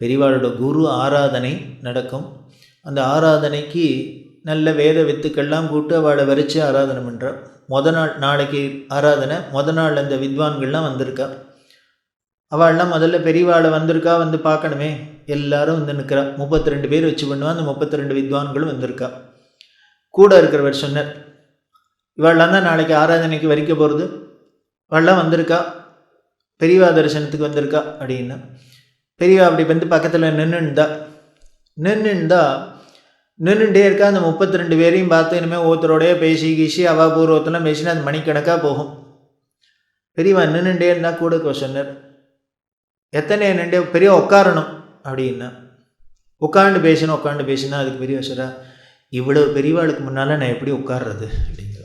பெரியவாளோட குரு ஆராதனை நடக்கும். அந்த ஆராதனைக்கு நல்ல வேத வித்துக்கள்லாம் கூட்டு அவளை வரித்து ஆராதனை பண்ணுறாள். நாளைக்கு ஆராதனை, நாள் அந்த வித்வான்கள்லாம் வந்திருக்கா. அவள்லாம் முதல்ல பெரியவாளை வந்திருக்கா, வந்து பார்க்கணுமே, எல்லாரும் வந்து நிற்கிறா. 32 பேர் வச்சு பண்ணுவா. அந்த 32 வித்வான்களும் வந்திருக்கா. கூட இருக்கிறவர் சொன்னார், இவாள்லாம் தான் நாளைக்கு ஆராதனைக்கு வரிக்க போகிறது, இவாள்லாம் வந்திருக்கா, பெரியவா தரிசனத்துக்கு வந்திருக்கா அப்படின்னா. பெரியவா அப்படி வந்து பக்கத்தில் நின்றுட்டே இருக்கா. அந்த 32 பேரையும் பார்த்து இனிமேல் ஒருத்தரோடைய பேசி கீசி அவா பூர்வத்தெல்லாம் பேசினா அது மணிக்கணக்காக போகும். பெரியவா நின்றுட்டே இருந்தால் கூட சொன்னார், எத்தனை நின்று பெரிய உட்காரணும் அப்படின்னா. உட்காந்து பேசினா அதுக்கு பெரிய சொல்கிறா, இவ்வளோ பெரியவாளுக்கு முன்னால் நான் எப்படி உட்கார்றது அப்படிங்கிற.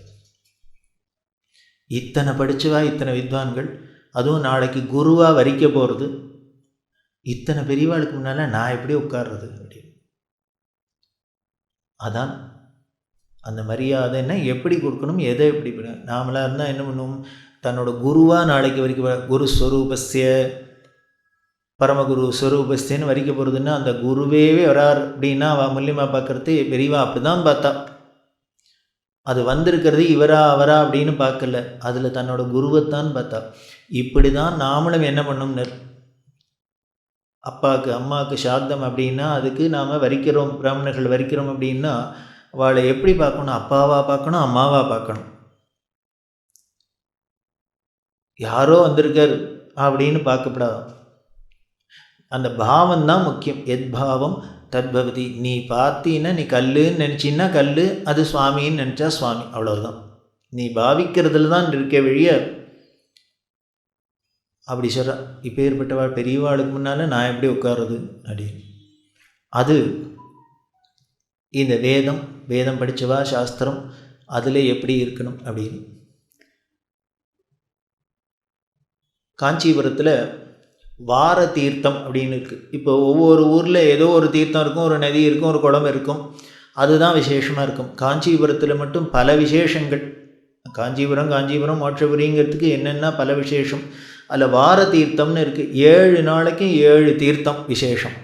இத்தனை படிச்சுவா, இத்தனை வித்வான்கள், அதுவும் நாளைக்கு குருவாக வரிக்க போகிறது, இத்தனை பெரியவாளுக்கு முன்னால் நான் எப்படி உட்கார்றது அப்படின்னு. அதான் அந்த மரியாதைன்னா எப்படி கொடுக்கணும், எதை எப்படி பண்ண. நாமளாக இருந்தால் என்ன பண்ணுவோம், தன்னோட குருவாக நாளைக்கு வரைக்கும் குரு ஸ்வரூபஸ்ய பரமகுரு ஸ்வரூபஸ்தின்னு வரிக்க போகிறதுன்னா அந்த குருவே வரார் அப்படின்னா அவள் மூலியமாக பார்க்குறது பெரியவா அப்படி தான் பார்த்தா. அது வந்திருக்கிறது இவரா அவரா அப்படின்னு பார்க்கல, அதில் தன்னோட குருவைத்தான் பார்த்தா. இப்படி தான் நாமளும் என்ன பண்ணோம்னு, அப்பாவுக்கு அம்மாவுக்கு சாத்தம் அப்படின்னா அதுக்கு நாம் வரிக்கிறோம், பிராமணர்கள் வரிக்கிறோம் அப்படின்னா அவளை எப்படி பார்க்கணும், அப்பாவாக பார்க்கணும், அம்மாவாக பார்க்கணும். யாரோ வந்திருக்கார் அப்படின்னு பார்க்கப்படாது. அந்த பாவம் தான் முக்கியம். எத் பாவம் தத்பவதி. நீ பார்த்தீன்னா நீ கல்லுன்னு நினச்சின்னா கல், அது சுவாமின்னு நினச்சா சுவாமி, அவ்வளோதான். நீ பாவிக்கிறதுல தான் இருக்க வழிய. அப்படி சொல்கிறா, இப்போ ஏற்பட்டவாள் பெரியவாளுக்கு முன்னால் நான் எப்படி உட்காருறது அப்படின்னு. அது இந்த வேதம் படித்தவா சாஸ்திரம் அதில் எப்படி இருக்கணும் அப்படின்னு. காஞ்சிபுரத்தில் வார தீர்த்தம் அப்படின்னு இருக்குது. இப்போ ஒவ்வொரு ஊரில் ஏதோ ஒரு தீர்த்தம் இருக்கும், ஒரு நதி இருக்கும், ஒரு குளம் இருக்கும், அதுதான் விசேஷமாக இருக்கும். காஞ்சிபுரத்தில் மட்டும் பல விசேஷங்கள். காஞ்சிபுரம் மோட்சபுரிங்கிறதுக்கு என்னென்னா பல விசேஷம். அதில் வார தீர்த்தம்னு இருக்குது. 7 நாளைக்கும் 7 தீர்த்தம் விசேஷம்.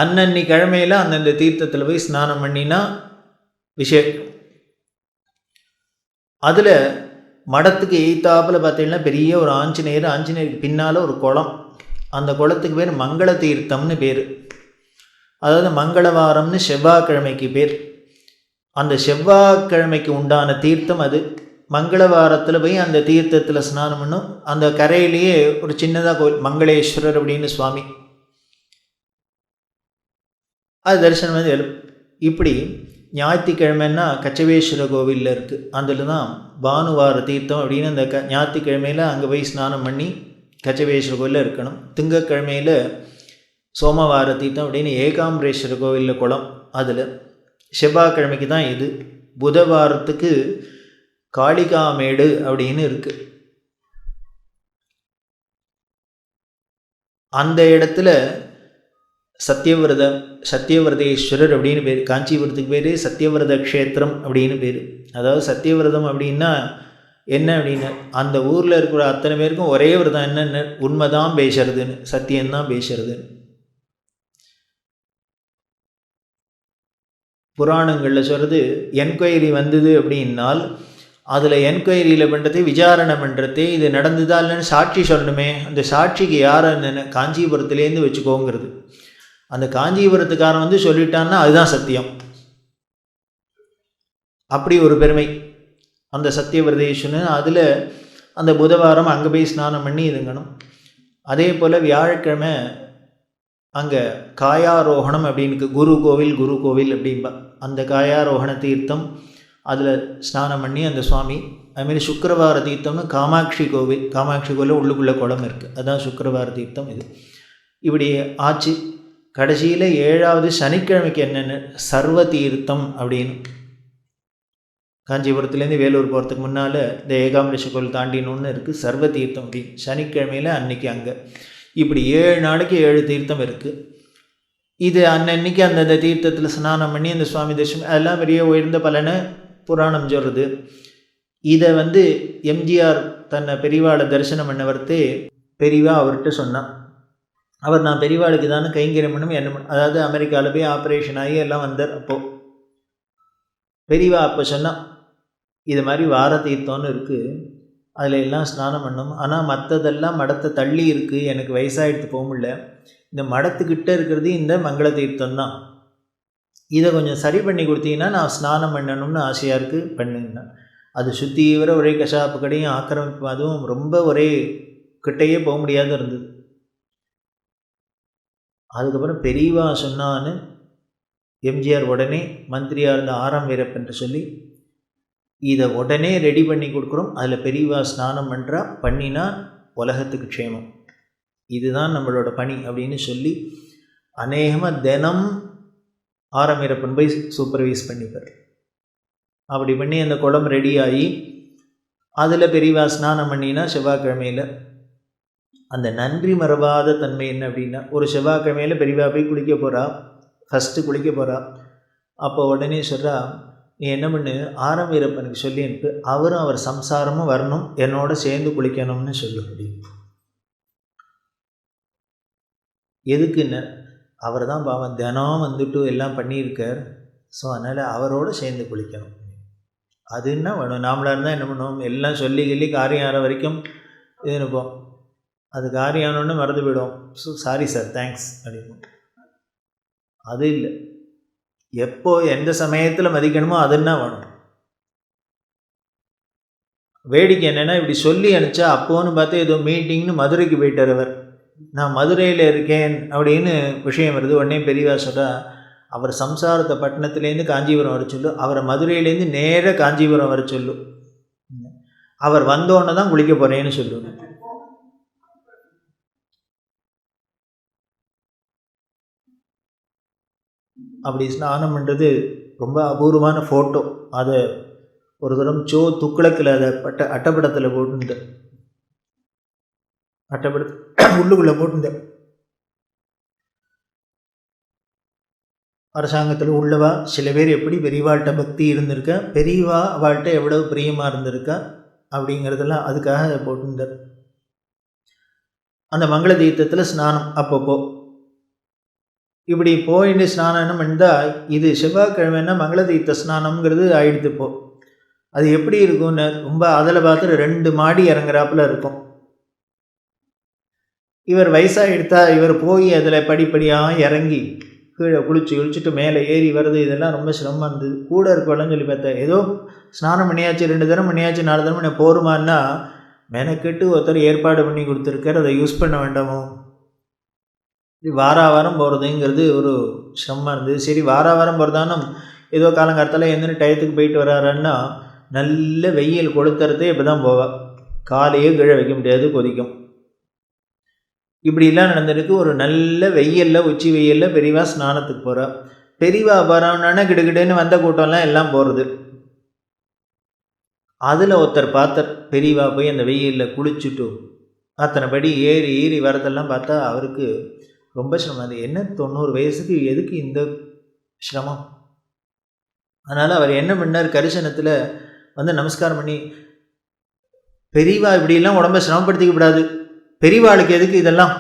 அன்னன்னி கிழமையில் அந்தந்த தீர்த்தத்தில் போய் ஸ்நானம் பண்ணினா விசேஷம். அதில் மடத்துக்கு எய்த்தாப்பில் பார்த்தீங்கன்னா பெரிய ஒரு ஆஞ்சநேயருக்கு பின்னால் ஒரு குளம். அந்த குளத்துக்கு பேர் மங்கள தீர்த்தம்னு பேர். அதாவது மங்களவாரம்னு செவ்வாய்க்கிழமைக்கு பேர். அந்த செவ்வாய்க்கிழமைக்கு உண்டான தீர்த்தம் அது. மங்களவாரத்தில் போய் அந்த தீர்த்தத்தில் ஸ்நானம் பண்ணும். அந்த கரையிலேயே ஒரு சின்னதாக கோவில் மங்களேஸ்வரர் அப்படின்னு சுவாமி, அது தரிசனம் வந்து இப்படி ஞாயிற்றுக்கிழமைன்னா கச்சவேஸ்வர கோவிலில் இருக்குது. அதில் தான் பானுவார தீர்த்தம் அப்படின்னு அந்த ஞாயிற்றுக்கிழமையில் அங்கே போய் ஸ்நானம் பண்ணி கச்சவேஸ்வர கோவிலில் இருக்கணும். திங்கக்கிழமையில் சோமவார தீர்த்தம் அப்படின்னு ஏகாம்பரேஸ்வர கோவிலில் குளம், அதில் செவ்வாய்க்கிழமைக்கு தான் இது. புதவாரத்துக்கு காளிகாமேடு அப்படின்னு இருக்குது. அந்த இடத்துல சத்தியவிரதேஸ்வரர் அப்படின்னு பேர். காஞ்சிபுரத்துக்கு பேர் சத்தியவிரத க்ஷேத்திரம் அப்படின்னு பேர். அதாவது சத்தியவிரதம் அப்படின்னா என்ன அப்படின்னு, அந்த ஊரில் இருக்கிற அத்தனை பேருக்கும் ஒரே விரதம் என்னென்ன, உண்மைதான் பேசுறதுன்னு, சத்தியம்தான் பேசுறதுன்னு. புராணங்களில் சொல்கிறது, என்கொயரி வந்தது அப்படின்னால் அதில் என்கொயரியில் பண்ணுறது, விசாரணை பண்ணுறது, இது நடந்ததா இல்லைன்னு சாட்சி சொல்லணுமே. அந்த சாட்சிக்கு யார் என்னென்ன காஞ்சிபுரத்துலேருந்து வச்சுக்கோங்கிறது. அந்த காஞ்சிபுரத்துக்காரன் வந்து சொல்லிட்டான்னா அதுதான் சத்தியம். அப்படி ஒரு பெருமை அந்த சத்தியவிரதேஸ்வரன். அதில் அந்த புதவாரம் அங்கே போய் ஸ்நானம் பண்ணி இதுங்கணும். அதே போல் வியாழக்கிழமை அங்கே காயாரோகணம் அப்படின்னு குரு கோவில் அப்படின்பா. அந்த காயாரோகண தீர்த்தம் அதில் ஸ்நானம் பண்ணி அந்த சுவாமி. அதுமாரி சுக்கிரவார தீர்த்தம்னு காமாட்சி கோவில் உள்ளுக்குள்ளே குளம் இருக்குது, அதுதான் சுக்கிரவார தீர்த்தம். இது இப்படி ஆச்சு. கடைசியில் 7வது சனிக்கிழமைக்கு என்னென்ன சர்வ தீர்த்தம் அப்படின்னு. காஞ்சிபுரத்துலேருந்து வேலூர் போகிறதுக்கு முன்னால் இந்த ஏகாம்பரேஸ்வர கோவில் தாண்டினோன்னு இருக்குது, சர்வ தீர்த்தம் அப்படின்னு. சனிக்கிழமையில் அன்னைக்கு அங்கே இப்படி 7 நாளைக்கு 7 தீர்த்தம் இருக்குது. இது அன்னன்னைக்கு அந்தந்த தீர்த்தத்தில் ஸ்நானம் பண்ணி அந்த சுவாமி தரிசனம் அதெல்லாம் பெரிய உயர்ந்த பலனை புராணம் சொல்கிறது. இதை வந்து எம்ஜிஆர் தன்னை பெரியவாளை தரிசனம் பண்ண வரத்தே பெரியவா அவர்கிட்ட சொன்னான், அவர் நான் பெரியவாளுக்கு தானே கைங்கரியம் பண்ணணும் என்ன பண்ண, அதாவது அமெரிக்காவில் போய் ஆப்ரேஷன் ஆகி எல்லாம் வந்தார். அப்போது பெரியவா அப்போ சொன்னால் இது மாதிரி வார தீர்த்தம்னு இருக்குது, அதில் எல்லாம் ஸ்நானம் பண்ணணும், ஆனால் மற்றதெல்லாம் மடத்தை தள்ளி இருக்குது, எனக்கு வயசாகிடுத்து போக முடியல, இந்த மடத்துக்கிட்ட இருக்கிறது இந்த மங்கள தீர்த்தம் தான், இதை கொஞ்சம் சரி பண்ணி கொடுத்தீங்கன்னா நான் ஸ்நானம் பண்ணணும்னு ஆசையாக இருக்குது பண்ணுங்கன்னா. அது சுற்றி வர ஒரே கஷாப்பு கடையும் ஆக்கிரமிப்பு, அதுவும் ரொம்ப ஒரே கிட்டையே போக முடியாத இருந்தது. அதுக்கப்புறம் பெரியவா சொன்னான்னு எம்ஜிஆர் உடனே மந்திரியாக இருந்த ஆரம் வீரப்பன் சொல்லி இதை உடனே ரெடி பண்ணி கொடுக்குறோம், அதில் பெரியவா ஸ்நானம் பண்ணுறா, பண்ணினா உலகத்துக்கு க்ஷேமம், இதுதான் நம்மளோட பணி அப்படின்னு சொல்லி அநேகமாக தினம் ஆரம் வீரப்பன் போய் சூப்பர்வைஸ் பண்ணிப்பார். அப்படி பண்ணி அந்த குளம் ரெடி ஆகி அதில் பெரியவா ஸ்நானம் பண்ணினா செவ்வாய்க்கிழமையில் அந்த நன்றி மறவாத தன்மை என்ன அப்படின்னா, ஒரு செவ்வாய்க்கிழமையில் பெரியவா போய் குளிக்க போகிறா, ஃபஸ்ட்டு குளிக்க போகிறா. அப்போ உடனே சொல்கிறா, நீ என்ன பண்ணு, ஆரம் வீரப்பனுக்கு சொல்லி அனுப்பு, அவரும் அவர் சம்சாரமும் வரணும், என்னோட சேர்ந்து குளிக்கணும்னு சொல்ல முடியும். எதுக்குன்னு, அவர் தான் பாவம் தினம் வந்துட்டு எல்லாம் பண்ணியிருக்கார், ஸோ அதனால் அவரோடு சேர்ந்து குளிக்கணும். அது என்ன வேணும், நாமளாக இருந்தால் என்ன பண்ணுவோம், எல்லாம் சொல்லி காரியம் ஆகிற வரைக்கும் இது இருப்போம், அது காரியம் ஆனோன்னு மறந்து போயிடும், ஸோ சாரி சார் தேங்க்ஸ் அப்படின்னு. அது இல்லை, எப்போ எந்த சமயத்தில் மதிக்கணுமோ அதுன்னா வேணும். வேடிக்கை என்னென்னா, இப்படி சொல்லி அனுப்பிச்சா அப்போன்னு பார்த்து ஏதோ மீட்டிங்னு மதுரைக்கு போயிட்டார் அவர், நான் மதுரையில் இருக்கேன் அப்படின்னு விஷயம் வருது. உடனே பெரியவா சொல்கிறா, அவர் சம்சாரத்தை பட்டணத்துலேருந்து காஞ்சிபுரம் வர சொல்லு, அவரை மதுரையிலேருந்து நேராக காஞ்சிபுரம் வர சொல்லு, அவர் வந்தோடனே தான் குளிக்க போகிறேன்னு சொல்லுவேன். அப்படி ஸ்நானம் பண்ணுறது ரொம்ப அபூர்வமான ஃபோட்டோ. அதை ஒரு தரம் துக்குளக்கில் அதை அட்டப்படத்தில் போட்டுருந்தேன், உள்ளுக்குள்ளே போட்டுருந்தேன். அரசாங்கத்தில் உள்ளவா சில பேர் எப்படி பெரியவாள்கிட்ட பக்தி இருந்திருக்கா, பெரியவா அவள்கிட்ட எவ்வளவு பிரியமாக இருந்திருக்கா அப்படிங்கிறதெல்லாம் அதுக்காக அதை போட்டுருந்தார். அந்த மங்கள தீர்த்தத்தில் ஸ்நானம் அப்பப்போ இப்படி போயிட்டு ஸ்நானம் பண்ணால், இது செவ்வாய்க்கிழமைன்னா மங்கள தீர்த்த ஸ்நானம்ங்கிறது ஆயிடுத்து. இப்போ அது எப்படி இருக்கும்னு ரொம்ப அதில் பார்த்துட்டு 2 மாடி இறங்குறாப்புல இருக்கும். இவர் வயசாக எடுத்தா இவர் போய் அதில் படிப்படியாக இறங்கி கீழே குளிச்சுட்டு மேலே ஏறி வர்றது, இதெல்லாம் ரொம்ப சிரமமாக இருந்தது. கூட இருக்கவளன்னு சொல்லி பார்த்தேன், ஏதோ ஸ்நானம் பண்ணியாச்சு, 2 தரம் பண்ணியாச்சு, 4 தரம் பண்ண போருமான்னா, மெனக்கெட்டு ஒருத்தர் ஏற்பாடு பண்ணி கொடுத்துருக்கார், அதை யூஸ் பண்ண வேண்டாமோ. வாரம் போகிறதுங்கிறது ஒரு சிரமமாக இருந்தது. சரி வாரம் போகிறதானும் ஏதோ காலங்காலத்தில் எந்த டயத்துக்கு போயிட்டு வராருன்னா, நல்ல வெயில் கொளுத்துறதே இப்போ தான் போவாள், காலையே கீழே வைக்க முடியாது, கொதிக்கும். இப்படிலாம் நடந்திருக்கு. ஒரு நல்ல வெயிலில், உச்சி வெயிலில் பெரியவா ஸ்நானத்துக்கு போகிறா. பெரியவா போகிறான்னா கிடுகிடுன்னு வந்த கூட்டம்லாம் எல்லாம் போகிறது. அதில் ஒருத்தர் பார்த்தார், பெரியவா போய் அந்த வெயிலில் குளிச்சுட்டு அத்தனைப்படி ஏறி வரதெல்லாம் பார்த்தா அவருக்கு ரொம்ப சிரமம். அது என்ன 90 வயசுக்கு எதுக்கு இந்த சிரமம்? அதனால் அவர் என்ன பண்ணார், கரிசனத்தில் வந்து நமஸ்காரம் பண்ணி, பெரியவா இப்படிலாம் உடம்பை சிரமப்படுத்திக்க கூடாது, பெரியவாளுக்கு எதுக்கு இதெல்லாம்,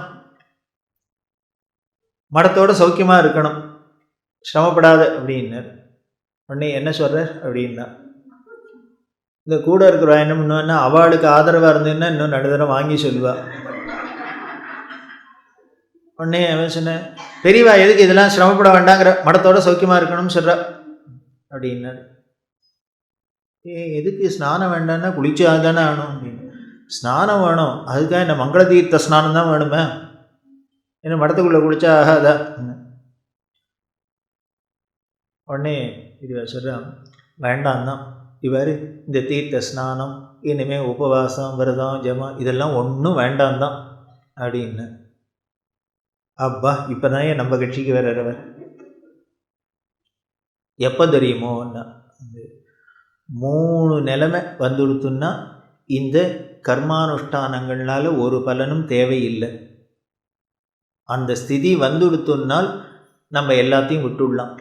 மடத்தோட சௌக்கியமாக இருக்கணும், சிரமப்படாத அப்படின்னார். உடனே என்ன சொல்கிறார் அப்படின்னா, இந்த கூட இருக்கிறவா என்ன பண்ணுவான்னா, அவளுக்கு ஆதரவாக இருந்ததுன்னா இன்னும் நடுதரம் வாங்கி சொல்லுவாள். உடனே அவன் சொன்னேன், பெரியவா எதுக்கு இதெல்லாம் சிரமப்பட வேண்டாங்கிற, மடத்தோட சௌக்கியமாக இருக்கணும்னு சொல்கிறா அப்படின்னாரு. எதுக்கு ஸ்நானம் வேண்டான்னா குளிச்சு தானே ஆகணும் அப்படின்னு. ஸ்நானம் வேணும், அதுக்காக என்ன மங்கள தீர்த்த ஸ்நானம் தான் வேணுமே, என்ன மடத்துக்குள்ளே குளிச்சா ஆகாதா. உடனே இது சொல்கிறான், வேண்டாம் தான், இவர் இந்த தீர்த்த ஸ்நானம் இனிமேல் உபவாசம் விரதம் ஜபம் இதெல்லாம் ஒன்றும் வேண்டாம் தான் அப்படின்னு. அப்பா இப்போ தான் நம்ம கட்சிக்கு வர்றவர். எப்போ தெரியுமோன்னா, 3 நிலைமை வந்துடுத்துன்னா இந்த கர்மானுஷ்டானங்கள்னால ஒரு பலனும் தேவையில்லை. அந்த ஸ்திதி வந்துடுத்துனால் நம்ம எல்லாத்தையும் விட்டுடலாம்,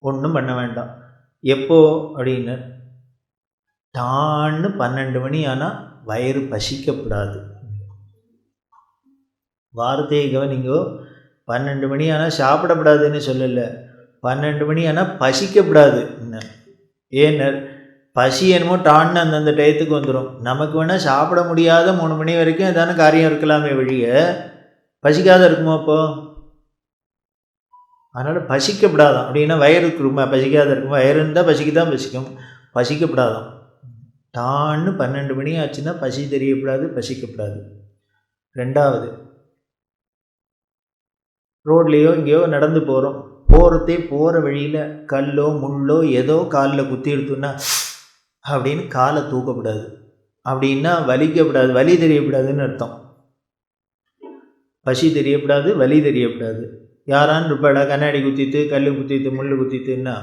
ஒன்றும் பண்ண வேண்டாம். எப்போ அப்படின்னு, டான்னு 12 மணி ஆனால் வயிறு பசிக்கப்படாது. வார்த்தையை கவனிங்கோ. 12 மணி ஆனால் சாப்பிடப்படாதுன்னு சொல்லலை, 12 மணி ஆனால் பசிக்கப்படாது. ஏன்னர் பசி என்னமோ டான்னு அந்தந்த டயத்துக்கு வந்துடும். நமக்கு வேணால் சாப்பிட முடியாத 3 மணி வரைக்கும் ஏதான காரியம் இருக்கலாமே வழிய பசிக்காத இருக்குமோ அப்போது? அதனால் பசிக்கப்படாதான். அப்படின்னா வயிறுக்கு ரொம்ப பசிக்காத இருக்கும். வயிறு இருந்தால் பசிக்கு தான் பசிக்கும், பசிக்கப்படாதான். டான்னு 12 மணி ஆச்சுன்னா பசி தெரியப்படாது, பசிக்கப்படாது. ரெண்டாவது, ரோட்லேயோ இங்கேயோ நடந்து போகிறோம், போகிற வழியில் கல்லோ முள்ளோ ஏதோ காலில் குத்தி எடுத்தோன்னா அப்படின்னு காலை தூக்கப்படாது. அப்படின்னா வலிக்கப்படாது, வலி தெரியப்படாதுன்னு அர்த்தம். பசி தெரியப்படாது, வலி தெரியப்படாது. யாரான்னு இருப்பாடா கண்ணாடி குத்திட்டு கல் குத்திட்டு முள் குத்திட்டுன்னா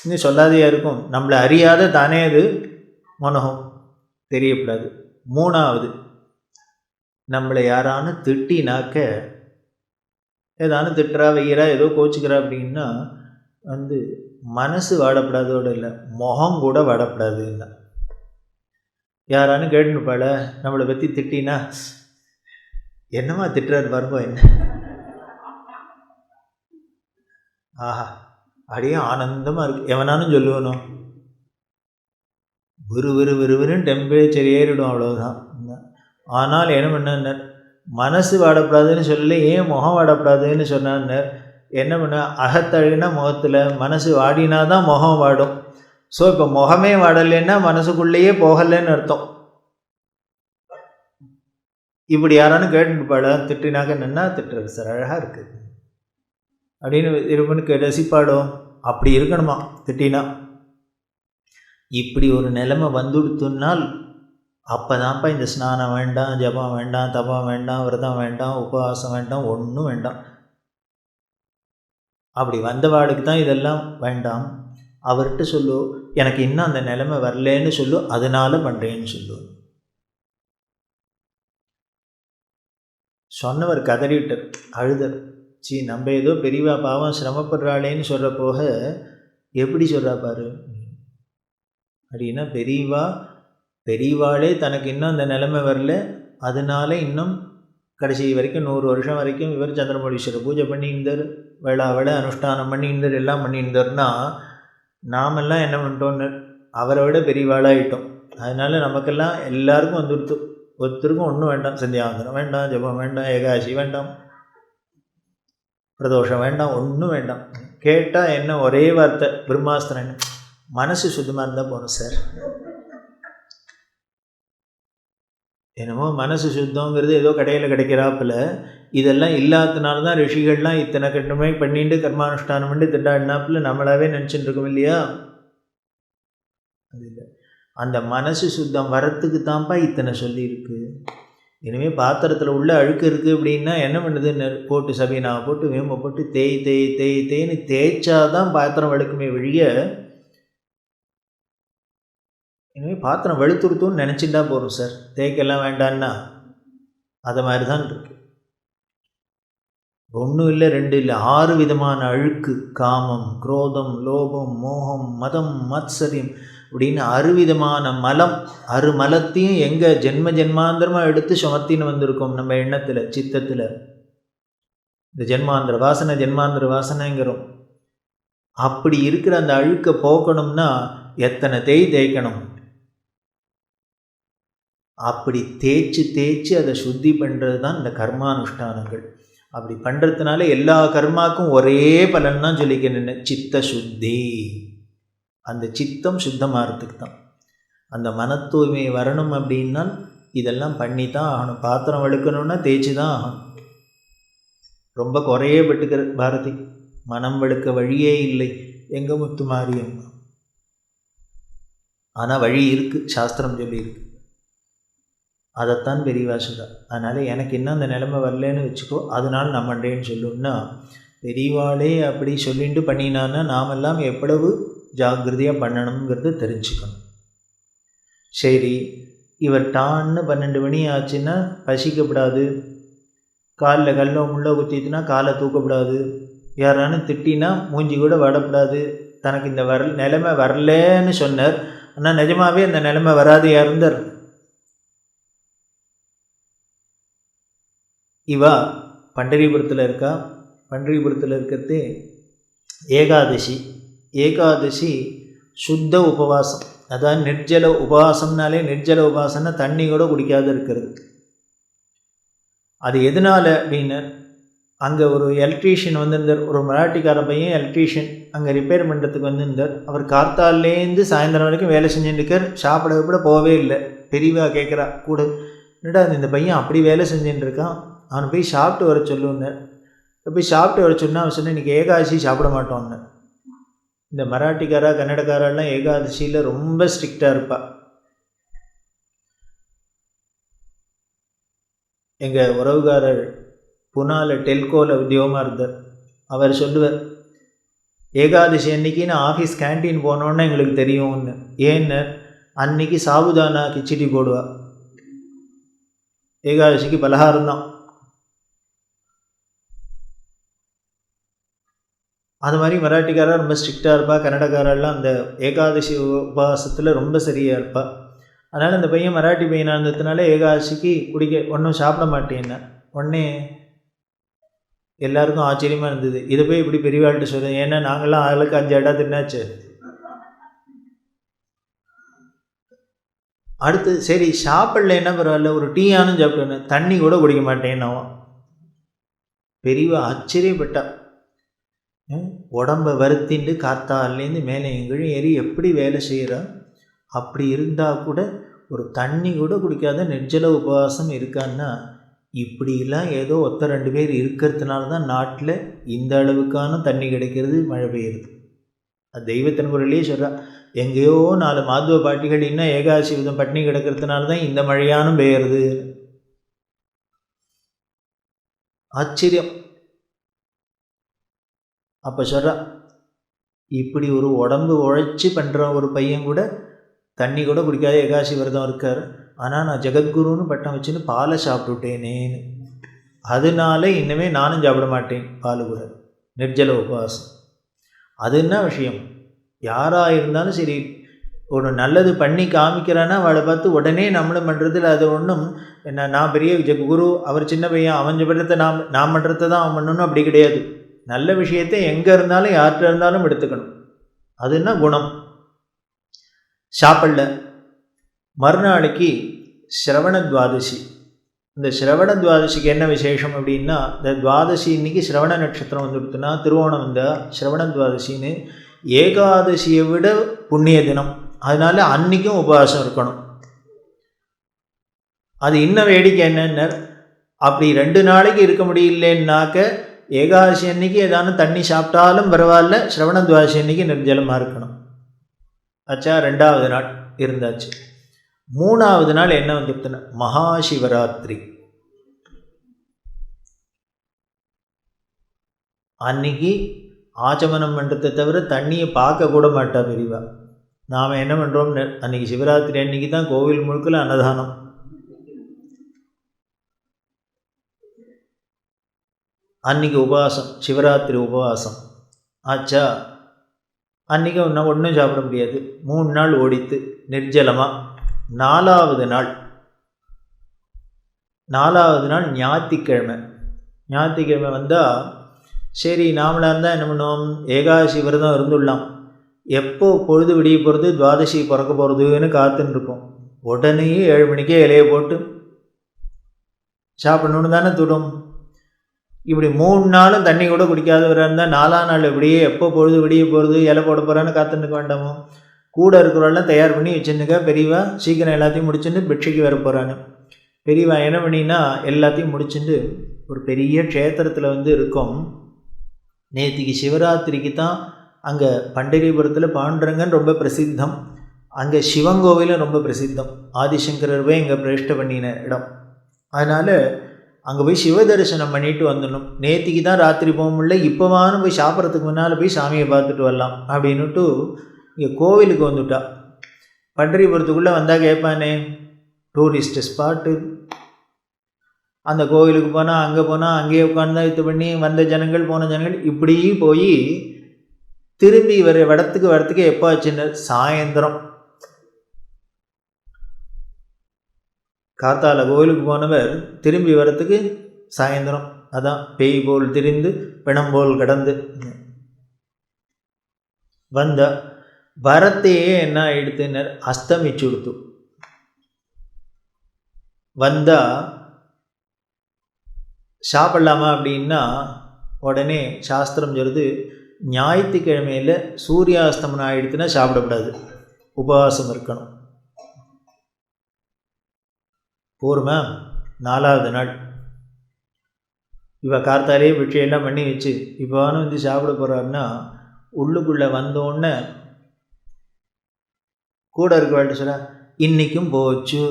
இன்னும் சொல்லாதையா இருக்கும். நம்மளை அறியாத தானே அது மனோகம் தெரியப்படாது. மூணாவது, நம்மளை யாரானு திட்டினாக்க, ஏதானு திட்டுறா வைக்கிறா ஏதோ கோச்சிக்கிறா அப்படின்னா மனசு வாடப்படாதோடு இல்லை, முகம் கூட வாடப்படாதுன்னா. யாரானு கேட்டுனுப்பாள நம்மளை பற்றி திட்டினா, என்னம்மா திட்டுறாரு பாருங்க என்ன, ஆஹா அப்படியே ஆனந்தமாக இருக்கு எவனாலும் சொல்லுவனோ. விறுவிறுன்னு டெம்பரேச்சர் ஏறிடும், அவ்வளோதான். ஆனால் என்ன பண்ண, மனசு வாடப்படாதுன்னு சொல்லலை, ஏன் முகம் வாடப்படாதுன்னு சொன்னான்னு என்ன பண்ண, அகத்தழுனா முகத்தில், மனசு வாடினா தான் முகம் வாடும். ஸோ இப்போ முகமே வாடலைன்னா மனசுக்குள்ளேயே போகலைன்னு அர்த்தம். இப்படி யாரானு கேட்டுப்பாட திட்டினாக்க என்னன்னா திட்டுறது சார் அழகாக இருக்குது அப்படின்னு இருப்பனுக்கு ரசிப்பாடும். அப்படி இருக்கணுமா திட்டினா. இப்படி ஒரு நிலைமை வந்துடுத்துனால் அப்போ தான்ப்பா இந்த ஸ்நானம் வேண்டாம், ஜபம் வேண்டாம், தபம் வேண்டாம், விரதம் வேண்டாம், உபவாசம் வேண்டாம், ஒன்றும் வேண்டாம். அப்படி வந்தவாளுக்கு தான் இதெல்லாம் வேண்டாம். அவர்கிட்ட சொல்லு, எனக்கு இன்னும் அந்த நிலைமை வரலன்னு சொல்லு, அதனால பண்ணுறேன்னு சொல்லு. சொன்னவர் கதறிவிட்டார், அழுதர். நம்ம ஏதோ பெரியவா பாவம் சிரமப்படுறாளேன்னு சொல்கிற போக எப்படி சொல்கிறா பாரு அப்படின்னா, பெரியவாளே தனக்கு இன்னும் அந்த நிலைமை வரல, அதனால இன்னும் கடைசி வரைக்கும் 100 வருஷம் வரைக்கும் இவர் சந்திரமௌலீஸ்வரர் பூஜை பண்ணியிருந்தார், வேளா அனுஷ்டானம் பண்ணியிருந்தார், எல்லாம் பண்ணியிருந்தார்னா நாமெல்லாம் என்ன பண்ணிட்டோன்னு அவரை விட பெரியவாளாகிட்டோம். அதனால் நமக்கெல்லாம் எல்லாருக்கும் வந்துடுத்து. ஒருத்தருக்கும் ஒன்றும் வேண்டாம், சந்தியாவந்தனம் வேண்டாம், ஜபம் வேண்டாம், ஏகாசி வேண்டாம், பிரதோஷம் வேண்டாம், ஒன்றும் வேண்டாம். கேட்டால் என்ன ஒரே வார்த்தை பிரம்மாஸ்திரம், மனசு சுத்தமாக இருந்தால் போகணும் சார். என்னமோ மனசு சுத்தங்கிறது ஏதோ கடையில் கிடைக்கிறாப்புல, இதெல்லாம் இல்லாததுனால தான் ரிஷிகள்லாம் இத்தனை கட்டமே பண்ணிட்டு கர்மானுஷ்டானம் பண்ணி திண்டாடினாப்புல நம்மளாவே நினச்சிட்டு இருக்கோம் இல்லையா? அது இல்லை, அந்த மனசு சுத்தம் வரத்துக்கு தான்ப்பா இத்தனை சொல்லியிருக்கு. இனிமேல் பாத்திரத்தில் உள்ள அழுக்கு இருக்குது அப்படின்னா என்ன பண்ணுது, போட்டு சபீனா போட்டு வேம்ப போட்டு தேய்ன்னு தேய்ச்சாதான் பாத்திரம் வழுக்குமே வழிய, இனிமேல் பாத்திரம் வெளுத்துருத்தோன்னு நினச்சிட்டா போகிறோம் சார், தேய்க்கெல்லாம் வேண்டான்னா. அதை மாதிரி தான் இருக்கு. ஒன்றும் இல்லை, 2 இல்லை, 6 விதமான அழுக்கு. காமம், குரோதம், லோபம், மோகம், மதம், மத்சரியம் அப்படின்னு 6 விதமான மலம். 6 மலத்தையும் எங்கே ஜென்மாந்திரமாக எடுத்து சுமத்தின்னு வந்திருக்கோம் நம்ம எண்ணத்தில், சித்தத்தில். இந்த ஜென்மாந்திர வாசனைங்கிறோம். அப்படி இருக்கிற அந்த அழுக்கை போக்கணும்னா எத்தனை தேய்க்கணும். அப்படி தேய்ச்சி அதை சுத்தி பண்ணுறது தான் இந்த கர்மானுஷ்டானங்கள். அப்படி பண்ணுறதுனால எல்லா கர்மாக்கும் ஒரே பலன் தான் சொல்லிக்கிறேன், சித்த சுத்தி. அந்த சித்தம் சுத்தமாகறதுக்கு தான். அந்த மன தூய்மை வரணும் அப்படின்னா இதெல்லாம் பண்ணி தான் ஆகணும். பாத்திரம் வெளுக்கணும்னா தேய்ச்சி தான் ஆகணும். ரொம்ப குறையே பட்டுக்கிற பாரதி, மனம் வெளுக்க வழியே இல்லை எங்க முத்து மாரியம்மா. ஆனால் வழி இருக்குது, சாஸ்திரம் சொல்லியிருக்கு. அதைத்தான் பெரியவா சொல்கிறா. அதனால் எனக்கு இன்னும் அந்த நிலைமை வரலன்னு வச்சுக்கோ, அதனால் நான் பண்ணுறேன்னு சொல்லுன்னா, பெரியவாளே அப்படி சொல்லிட்டு பண்ணினான்னா நாமெல்லாம் எவ்வளவு ஜாக்கிரதையாக பண்ணணுங்கிறத தெரிஞ்சுக்கணும். சரி, இவர் டான்னு 12 மணி ஆச்சுன்னா பசிக்கப்படாது, காலில் கல்லோ முள்ளோ குத்திட்டுனா காலை தூக்கப்படாது, யாரானு திட்டினா மூஞ்சி கூட வடப்படாது. தனக்கு இந்த நிலைமை வரலன்னு சொன்னார், ஆனால் நிஜமாகவே அந்த நிலைமை வராது இருந்தார். இவா பண்டரிபுரத்தில் இருக்கா. பண்டரிபுரத்தில் இருக்கிறது ஏகாதசி. ஏகாதசி சுத்த உபவாசம், அதாவது நிர்ஜல உபவாசம்னாலே, நிர்ஜல உபவாசம்னா தண்ணி கூட குடிக்காத இருக்கிறது. அது எதனால் அப்படின்னு, அங்கே ஒரு எலக்ட்ரீஷியன் வந்திருந்தார், ஒரு மராட்டிக்கார பையன் எலக்ட்ரீஷியன் அங்கே ரிப்பேர் பண்ணுறதுக்கு வந்திருந்தார். அவர் கார்த்தாலேருந்து சாயந்தரம் வரைக்கும் வேலை செஞ்சுட்டுருக்கார், சாப்பிட கூட போகவே இல்லை. பெரியவா கேட்குறா கூட, என்னடா இந்த பையன் அப்படி வேலை செஞ்சுட்டு இருக்கான், அவனை போய் சாப்பிட்டு வர சொல்லுன்னார். போய் சாப்பிட்டு வர சொன்னால் அவன் சொன்ன, இன்றைக்கி ஏகாதசி சாப்பிட மாட்டோன்னு. இந்த மராட்டிக்காரா கன்னடக்காரெல்லாம் ஏகாதசியில் ரொம்ப ஸ்ட்ரிக்டாக இருப்பாள். எங்கள் உறவுகாரர் புனாவில் டெல்கோவில் உத்தியோகமாக இருந்தார். அவர் சொல்லுவார், ஏகாதசி அன்னைக்கு நான் ஆஃபீஸ் கேன்டீன் போனோன்னு எங்களுக்கு தெரியும்னு. ஏன்னு, அன்னைக்கு சாபுதானா கிச்சடி போடுவா. ஏகாதசிக்கு பலகாரம்தான். அது மாதிரி மராட்டிக்காரா ரொம்ப ஸ்ட்ரிக்டாக இருப்பா. கன்னடக்காரெல்லாம் அந்த ஏகாதசி உபவாசத்தில் ரொம்ப சரியாக இருப்பாள். அதனால் அந்த பையன் மராட்டி பையனாக இருந்ததுனால ஏகாதசிக்கு ஒன்றும் சாப்பிட மாட்டேன்னா. உடனே எல்லாருக்கும் ஆச்சரியமாக இருந்தது. இதை போய் இப்படி பெரியவாள்கிட்ட சொல்லுது, ஏன்னா நாங்கள்லாம் ஆளுக்கு 5 அடா தின்னாச்சு. அடுத்து சரி சாப்பிடல என்ன பரவாயில்ல, ஒரு டீயானும் சாப்பிட்டேன்னு, தண்ணி கூட குடிக்க மாட்டேன்னாவும். பெரியவா ஆச்சரியப்பட்டா. உடம்பை வருத்திண்டு காத்தாலேருந்து மேலே எங்கேயும் ஏறி எப்படி வேலை செய்கிறா. அப்படி இருந்தால் கூட ஒரு தண்ணி கூட குடிக்காத நிர்ஜல உபவாசம் இருக்கான்னா, இப்படிலாம் ஏதோ 2 பேர் இருக்கிறதுனால தான் நாட்டில் இந்த அளவுக்கான தண்ணி கிடைக்கிறது, மழை பெய்யுறது. அது தெய்வத்தின் குரலையே சொல்கிறா. எங்கேயோ 4 மாதுவ பாட்டிகள் இன்னும் ஏகாதசி விதம் பட்டினி கிடக்கிறதுனால தான் இந்த மழையானும் பெய்யுறது. ஆச்சரியம். அப்போ சொல்கிறா, இப்படி ஒரு உடம்பு உழைச்சி பண்ணுற ஒரு பையன் கூட தண்ணி கூட குடிக்காத ஏகாதசி விரதம் இருக்கார். ஆனால் நான் ஜெகத்குருன்னு பட்டம் வச்சுன்னு பாலை சாப்பிட்டுட்டேனேன்னு, அதனால இன்னுமே நானும் சாப்பிட மாட்டேன் பால் கூட, நிர்ஜல உபவாசம். அது என்ன விஷயம், யாராக இருந்தாலும் சரி ஒரு நல்லது பண்ணி காமிக்கிறான்னா அவளை பார்த்து உடனே நம்மளும் பண்ணுறதில் அது ஒன்றும் என்ன, நான் பெரிய குரு, அவர் சின்ன பையன், அவன் பண்ணுறதை நான் பண்ணுறதை தான் அவன் பண்ணணும், அப்படி கிடையாது. நல்ல விஷயத்தை எங்கே இருந்தாலும் யார்கிட்ட இருந்தாலும் எடுத்துக்கணும். அது என்ன குணம். சாப்பிடல. மறுநாளைக்கு ஸ்ரவண துவாதசி. இந்த ஸ்ரவண துவாதசிக்கு என்ன விசேஷம் அப்படின்னா, இந்த துவாதசி இன்னைக்கு ஸ்ரவண நட்சத்திரம் வந்துடுத்துனா, திருவோணம் வந்தால் ஸ்ரவண துவாதசின்னு, ஏகாதசியை விட புண்ணிய தினம். அதனால அன்னைக்கும் உபவாசம் இருக்கணும். அது இன்னும் வேடிக்கை என்னென்ன, அப்படி 2 நாளைக்கு இருக்க முடியலன்னாக்க ஏகாதசி அன்னைக்கு ஏதானும் தண்ணி சாப்பிட்டாலும் பரவாயில்ல, ஸ்ரவண துவாதசி அன்னைக்கு நிர்ஜலமாக இருக்கணும். ஆச்சா, 2வது நாள் இருந்தாச்சு. 3வது நாள் என்ன வந்துடுத்துனா மகாசிவராத்திரி. அன்னைக்கு ஆச்சமனம் பண்ணுறதை தவிர தண்ணியை பார்க்க கூட மாட்டா பெரியவா. நாம் என்ன பண்ணுறோம், அன்றைக்கி சிவராத்திரி அன்றைக்கி தான் கோவில் முழுக்கில் அன்னதானம். அன்றைக்கி உபவாசம், சிவராத்திரி உபவாசம். ஆச்சா, அன்றைக்கி ஒன்றும் சாப்பிட முடியாது. 3 நாள் ஓடித்து நிர்ஜலமாக. 4வது நாள் ஞாயிற்றுக்கிழமை. ஞாயிற்றுக்கிழமை வந்தால் சரி, நாமளாக இருந்தால் என்ன பண்ணுவோம், ஏகாதசி விரதம் இருந்துடலாம், எப்போ பொழுது விடிய போகிறது, துவாதசி பிறக்க போகிறதுன்னு காத்துன்னு இருப்போம். உடனே 7 மணிக்கே இலையை போட்டு சாப்பிடணுன்னு தானே தூடும். இப்படி 3 நாளும் தண்ணி கூட குடிக்காதவராக இருந்தால் 4ஆம் நாள் இப்படியே எப்போ பொழுது விடிய போகிறது, இலை போட போகிறான்னு காத்துனுக்க வேண்டாமோ. கூட இருக்கிறவெல்லாம் தயார் பண்ணி வச்சுருந்துக்கா. பெரியவா சீக்கிரம் எல்லாத்தையும் முடிச்சுட்டு பிட்சைக்கு வர போகிறான்னு. பெரியவா என்ன பண்ணினா எல்லாத்தையும் முடிச்சுட்டு ஒரு பெரிய க்ஷேத்திரத்தில் இருக்கோம். நேற்றுக்கு சிவராத்திரிக்கு தான் அங்கே பண்டரிபுரத்தில் பாண்டுரங்கன் ரொம்ப பிரசித்தம். அங்கே சிவங்கோவிலும் ரொம்ப பிரசித்தம். ஆதிசங்கரர் போய் இங்கே பிரதிஷ்டை பண்ணின இடம். அதனால் அங்கே போய் சிவ தரிசனம் பண்ணிட்டு வந்துடணும். நேற்றுக்கு தான் ராத்திரி போக முடியல, இப்போவானும் போய் சாப்பிட்றதுக்கு முன்னால் போய் சாமியை பார்த்துட்டு வரலாம் அப்படின்னுட்டு இங்கே கோவிலுக்கு வந்துட்டா. பண்டரிபுரத்துக்குள்ளே வந்தால் கேட்பானே டூரிஸ்ட் ஸ்பாட்டு. அந்த கோவிலுக்கு போனால் அங்கே போனால் அங்கேயே உட்காந்து இது பண்ணி வந்த ஜனங்கள் போன ஜனங்கள் இப்படி போய் திரும்பி வரத்துக்கு எப்போ ஆச்சுன்னு சாயந்தரம். காத்தால கோவிலுக்கு போனவர் திரும்பி வரத்துக்கு சாயந்தரம் அதான் பேய் போல் திரிந்து பிணம் போல் கடந்து வந்த வரத்தையே என்ன ஆயிடுத்துன்னு அஸ்தமிச்சு கொடுத்து வந்தால் சாப்பிடலாமா அப்படின்னா உடனே சாஸ்திரம் சொல்லுது ஞாயிற்றுக்கிழமையில் சூரியாஸ்தமனம் ஆகிடுத்துன்னா சாப்பிடக்கூடாது, உபவாசம் இருக்கணும். பூர்வமா 4வது நாள் இவ கார்த்தாலே விஷயெல்லாம் பண்ணி வச்சு இப்போவானு வந்து சாப்பிட போகிறாருன்னா உள்ளுக்குள்ளே வந்தோடனே கூட இருக்க சொல்ல இன்றைக்கும் போச்சு